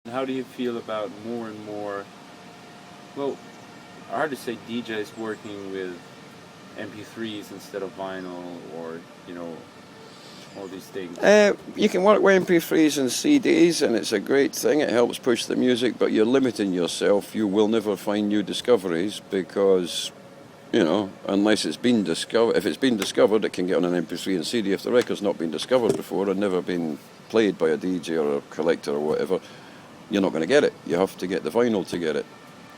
How do you feel about more and more, well, hard to say, DJs working with MP3s instead of vinyl, or, all these things? You can work with MP3s and CDs, and it's a great thing. It helps push the music, but you're limiting yourself. You will never find new discoveries because, unless it's been discovered. If it's been discovered, it can get on an MP3 and CD. If the record's not been discovered before and never been played by a DJ or a collector or whatever, you're not going to get it. You have to get the vinyl to get it.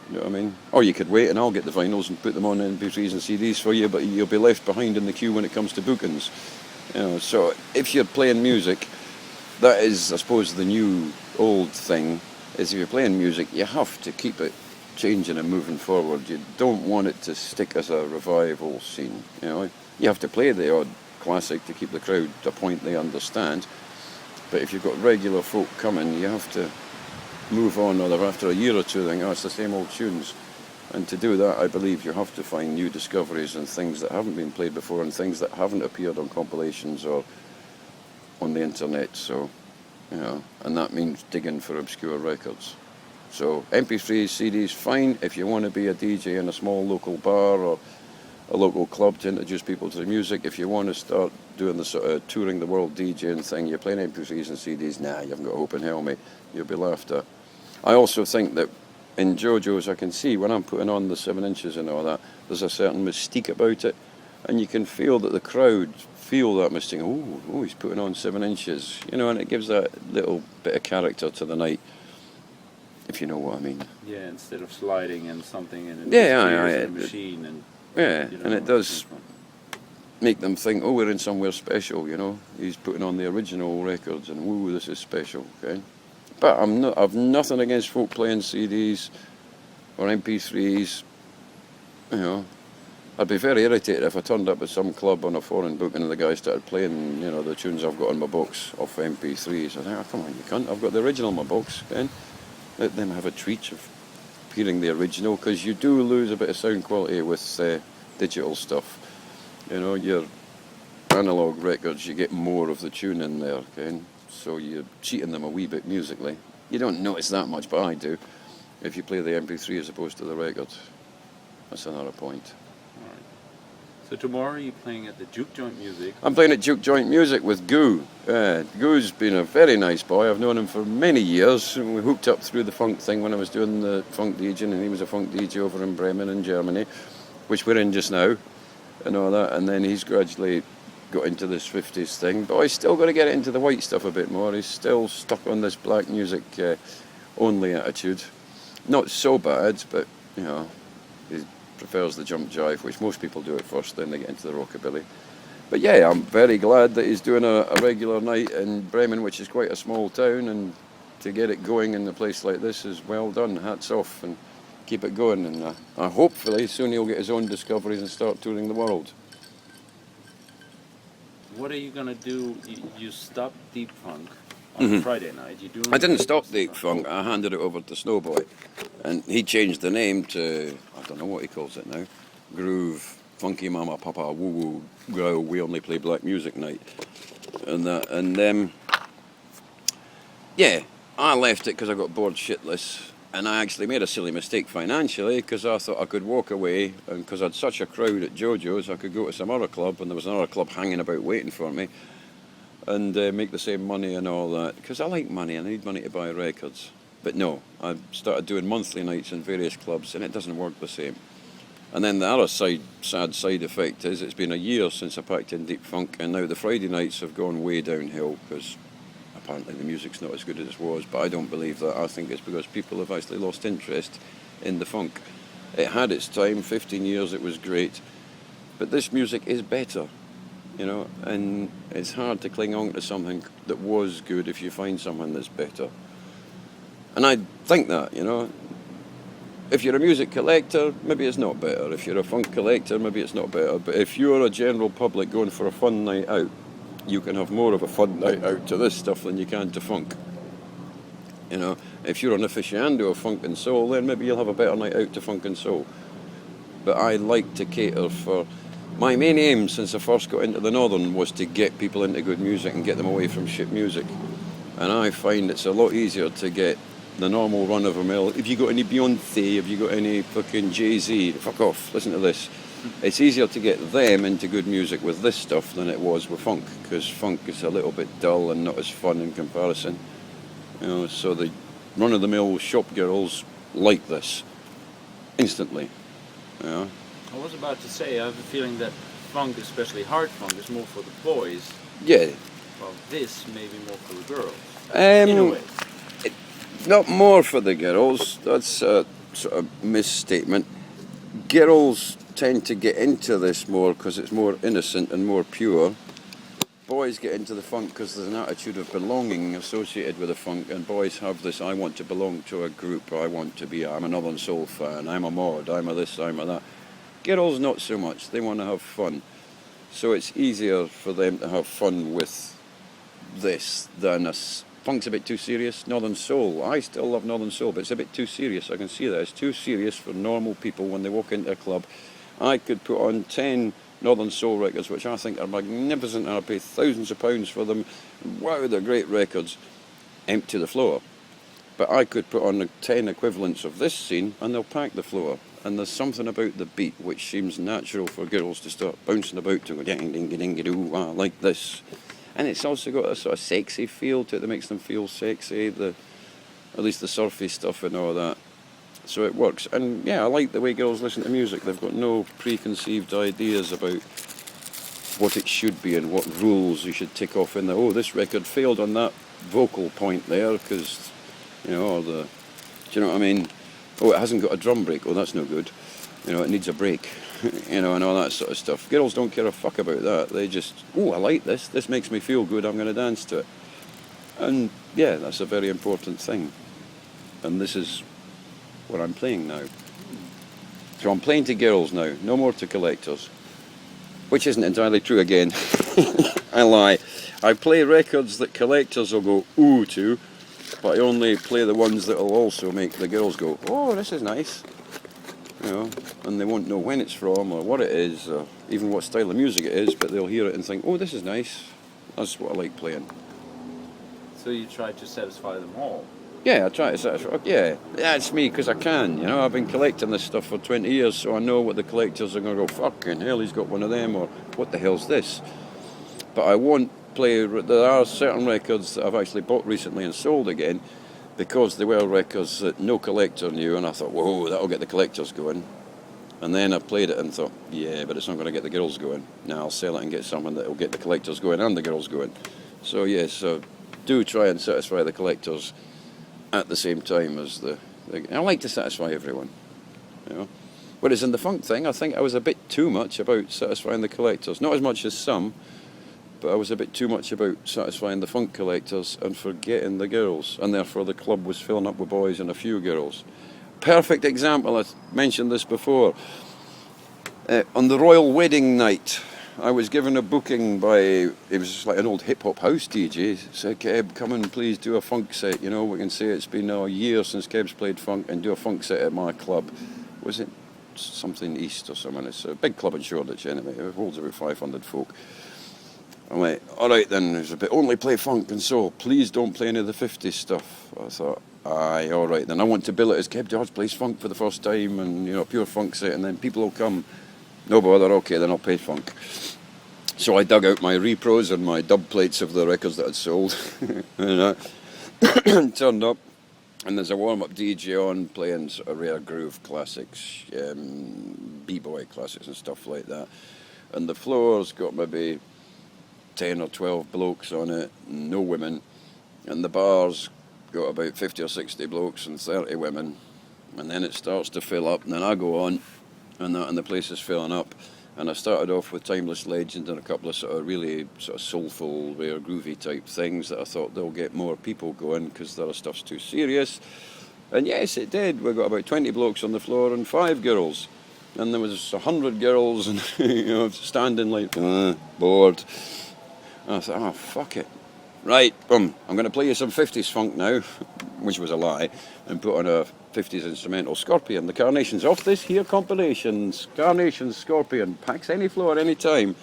You know what I mean? Or you could wait and I'll get the vinyls and put them on MP3s and CDs for you, but you'll be left behind in the queue when it comes to bookings. So if you're playing music, that is, I suppose, the new old thing, is if you're playing music, you have to keep it changing and moving forward. You don't want it to stick as a revival scene. You have to play the odd classic to keep the crowd to a point they understand. But if you've got regular folk coming, you have to move on, or after a year or two, think, oh, it's the same old tunes. And to do that, I believe you have to find new discoveries and things that haven't been played before and things that haven't appeared on compilations or on the internet. So, and that means digging for obscure records. So MP3s, CDs, fine if you want to be a DJ in a small local bar or a local club to introduce people to the music. If you want to start doing the sort of touring the world DJing thing, you're playing MP3s and CDs, nah, you haven't got a hope in hell, mate. You'll be laughed at. I also think that in JoJo's, I can see when I'm putting on the 7 inches and all that, there's a certain mystique about it, and you can feel that the crowd feel that mystique. Oh, he's putting on 7 inches, and it gives that little bit of character to the night, if you know what I mean. Yeah, instead of sliding and something and a machine and and it does make them think, oh, we're in somewhere special. He's putting on the original records, and ooh, this is special. Okay. But I've nothing against folk playing CDs or MP3s. I'd be very irritated if I turned up at some club on a foreign booking and the guy started playing, the tunes I've got on my box off MP3s. I think, oh, come on, you cunt, I've got the original on my box. Then let them have a treat of hearing the original, because you do lose a bit of sound quality with digital stuff. Your analog records, you get more of the tune in there, okay? So you're cheating them a wee bit musically. You don't notice that much, but I do, if you play the MP3 as opposed to the record. That's another point. All right. So tomorrow you're playing at the Juke Joint Music. I'm playing at Juke Joint Music with Goo. Goo's been a very nice boy. I've known him for many years. We hooked up through the funk thing when I was doing the funk DJing, and he was a funk DJ over in Bremen in Germany, which we're in just now, and all that. And then he's gradually got into this 50s thing, but he's still got to get into the white stuff a bit more. He's still stuck on this black music only attitude. Not so bad, but he prefers the jump jive, which most people do at first, then they get into the rockabilly. But yeah, I'm very glad that he's doing a regular night in Bremen, which is quite a small town, and to get it going in a place like this is well done. Hats off, and keep it going, and hopefully soon he'll get his own discoveries and start touring the world. What are you gonna do? You stopped Deep Funk on Friday night. I didn't stop Deep Funk. I handed it over to Snowboy, and he changed the name to, I don't know what he calls it now, Groove Funky Mama Papa Woo Woo Grow. We only play black music night, and that. And yeah, I left it because I got bored shitless. And I actually made a silly mistake financially, because I thought I could walk away, and because I had such a crowd at JoJo's, I could go to some other club, and there was another club hanging about waiting for me, and make the same money and all that. Because I like money, and I need money to buy records. But no, I started doing monthly nights in various clubs, and it doesn't work the same. And then the other sad side effect is it's been a year since I packed in Deep Funk, and now the Friday nights have gone way downhill, because apparently the music's not as good as it was, but I don't believe that. I think it's because people have actually lost interest in the funk. It had its time, 15 years, it was great, but this music is better, and it's hard to cling on to something that was good if you find someone that's better. And I think that, if you're a music collector, maybe it's not better. If you're a funk collector, maybe it's not better. But if you're a general public going for a fun night out, you can have more of a fun night out to this stuff than you can to funk. If you're an aficionado of funk and soul, then maybe you'll have a better night out to funk and soul. But I like to cater for... My main aim since I first got into the Northern was to get people into good music and get them away from shit music. And I find it's a lot easier to get the normal run-of-the-mill. If you got any Beyonce, if you got any fucking Jay-Z, fuck off, listen to this. It's easier to get them into good music with this stuff than it was with funk, because funk is a little bit dull and not as fun in comparison. You know, so the run-of-the-mill shop girls like this instantly. You know? I was about to say, I have a feeling that funk, especially hard funk, is more for the boys, Yeah. while this may be more for the girls. In a way. Not more for the girls. That's a sort of misstatement. Girls tend to get into this more because it's more innocent and more pure. Boys get into the funk because there's an attitude of belonging associated with the funk, and boys have this, I want to belong to a group, I'm a Northern Soul fan, I'm a mod, I'm a this, I'm a that. Girls not so much, they want to have fun. So it's easier for them to have fun with this than funk's a bit too serious. Northern Soul, I still love Northern Soul, but it's a bit too serious. I can see that. It's too serious for normal people when they walk into a club. I could put on 10 Northern Soul records, which I think are magnificent, and I pay thousands of pounds for them. Wow, they're great records. Empty the floor. But I could put on 10 equivalents of this scene, and they'll pack the floor. And there's something about the beat which seems natural for girls to start bouncing about to go ding ding ding ding like this. And it's also got a sort of sexy feel to it that makes them feel sexy, at least the surfy stuff and all that. So it works. And yeah, I like the way girls listen to music. They've got no preconceived ideas about what it should be and what rules you should tick off in there. Oh, this record failed on that vocal point there because, you know, do you know what I mean? Oh, it hasn't got a drum break. Oh, that's no good. You know, it needs a break. You know, and all that sort of stuff. Girls don't care a fuck about that. They just, oh, I like this. This makes me feel good. I'm going to dance to it. And yeah, that's a very important thing. And this is what I'm playing now. So I'm playing to girls now, no more to collectors. Which isn't entirely true again. I lie. I play records that collectors will go ooh to, but I only play the ones that will also make the girls go, oh, this is nice. You know, and they won't know when it's from or what it is or even what style of music it is, but they'll hear it and think, oh, this is nice. That's what I like playing. So you try to satisfy them all? Yeah, I try to satisfy. Yeah, that's me because I can. You know, I've been collecting this stuff for 20 years, so I know what the collectors are going to go, fucking hell, he's got one of them, or what the hell's this? But I won't play. There are certain records that I've actually bought recently and sold again, because they were records that no collector knew, and I thought, whoa, that'll get the collectors going. And then I played it and thought, yeah, but it's not going to get the girls going. Now I'll sell it and get someone that will get the collectors going and the girls going. So yes, do try and satisfy the collectors at the same time as the I like to satisfy everyone. You know? Whereas in the funk thing, I think I was a bit too much about satisfying the collectors. Not as much as some, but I was a bit too much about satisfying the funk collectors and forgetting the girls, and therefore the club was filling up with boys and a few girls. Perfect example, I mentioned this before. On the royal wedding night, I was given a booking by, it was just like an old hip-hop house DJ, said, Keb, come and please do a funk set, you know, we can say it's been a year since Keb's played funk, and do a funk set at my club. Was it something East or something? It's a big club in Shoreditch anyway, it holds about 500 folk. I'm like, all right then, but only play funk and soul. Please don't play any of the 50s stuff. I thought, aye, all right then. I want to bill it as Keb Darge plays funk for the first time, and you know, pure funk set, and then people will come. No bother, okay, then I'll play funk. So I dug out my repros and my dub plates of the records that I'd sold, and I turned up, and there's a warm-up DJ on playing sort of rare groove classics, b-boy classics and stuff like that. And the floor's got maybe 10 or 12 blokes on it, no women, and the bar's got about 50 or 60 blokes and 30 women, and then it starts to fill up, and then I go on, and the place is filling up, and I started off with Timeless Legend and a couple of sort of really sort of soulful, rare groovy type things that I thought they'll get more people going because the other stuff's too serious, and yes, it did. We got about 20 blokes on the floor and 5 girls. And there was 100 girls and you know, standing like, bored. And I thought, oh, fuck it. Right, boom, I'm going to play you some 50s funk now, which was a lie, and put on a 50s instrumental. Scorpion, the Carnations, off this here compilations. Carnations, Scorpion, packs any floor, any time.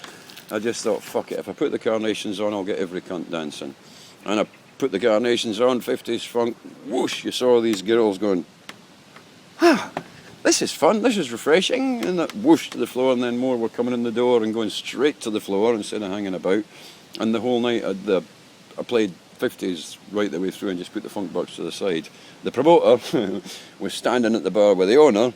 I just thought, fuck it, if I put the Carnations on, I'll get every cunt dancing. And I put the Carnations on, 50s funk, whoosh, you saw these girls going, this is fun, this is refreshing, and that whoosh to the floor, and then more were coming in the door and going straight to the floor instead of hanging about. And the whole night I played 50s right the way through and just put the funk box to the side. The promoter was standing at the bar with the owner,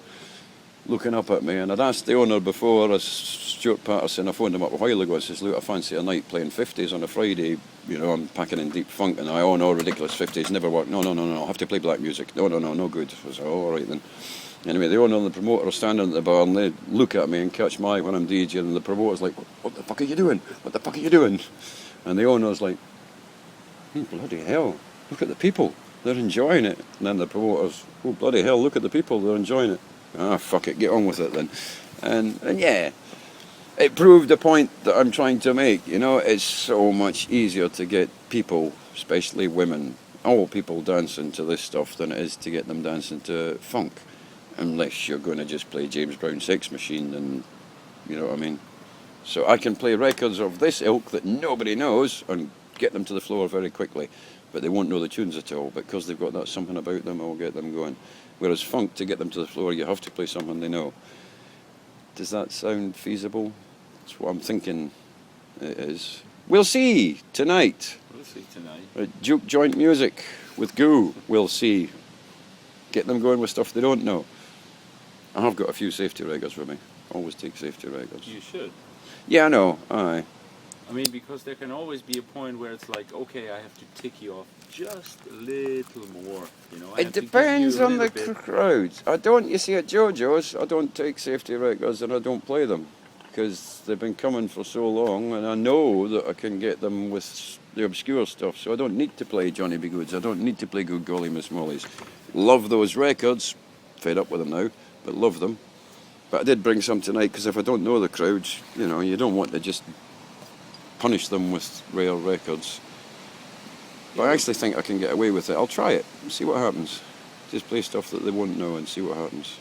looking up at me, and I'd asked the owner before, as Stuart Patterson, I phoned him up a while ago, I says, look, I fancy a night playing 50s on a Friday, you know, I'm packing in deep funk, and oh no, ridiculous 50s, never work, no, I have to play black music, no good. I was, oh, all right then. Anyway, the owner and the promoter are standing at the bar, and they look at me and catch my eye when I'm DJing, and the promoter's like, what the fuck are you doing? What the fuck are you doing? And the owner's like, bloody hell, look at the people, they're enjoying it. And then the promoter's, oh bloody hell, look at the people, they're enjoying it. Ah, fuck it, get on with it then. And yeah, it proved the point that I'm trying to make. You know, it's so much easier to get people, especially women, all people dancing to this stuff than it is to get them dancing to funk. Unless you're going to just play James Brown's Sex Machine, and you know what I mean. So I can play records of this ilk that nobody knows and get them to the floor very quickly, but they won't know the tunes at all. But because they've got that something about them, I'll get them going. Whereas funk, to get them to the floor, you have to play something they know. Does that sound feasible? That's what I'm thinking it is. We'll see tonight. We'll see tonight. At Duke Joint Music with Goo, we'll see. Get them going with stuff they don't know. I have got a few safety records with me. Always take safety records. You should. Yeah, I know. Aye. I mean, because there can always be a point where it's like, okay, I have to tick you off just a little more. You know, It depends on the crowd. You see, at JoJo's, I don't take safety records and I don't play them because they've been coming for so long, and I know that I can get them with the obscure stuff. So I don't need to play Johnny B. Goods. I don't need to play Good Golly Miss Molly's. Love those records. Fed up with them now, but love them. But I did bring some tonight because if I don't know the crowds, you know, you don't want to just punish them with rare records. But I actually think I can get away with it. I'll try it, see what happens. Just play stuff that they won't know and see what happens.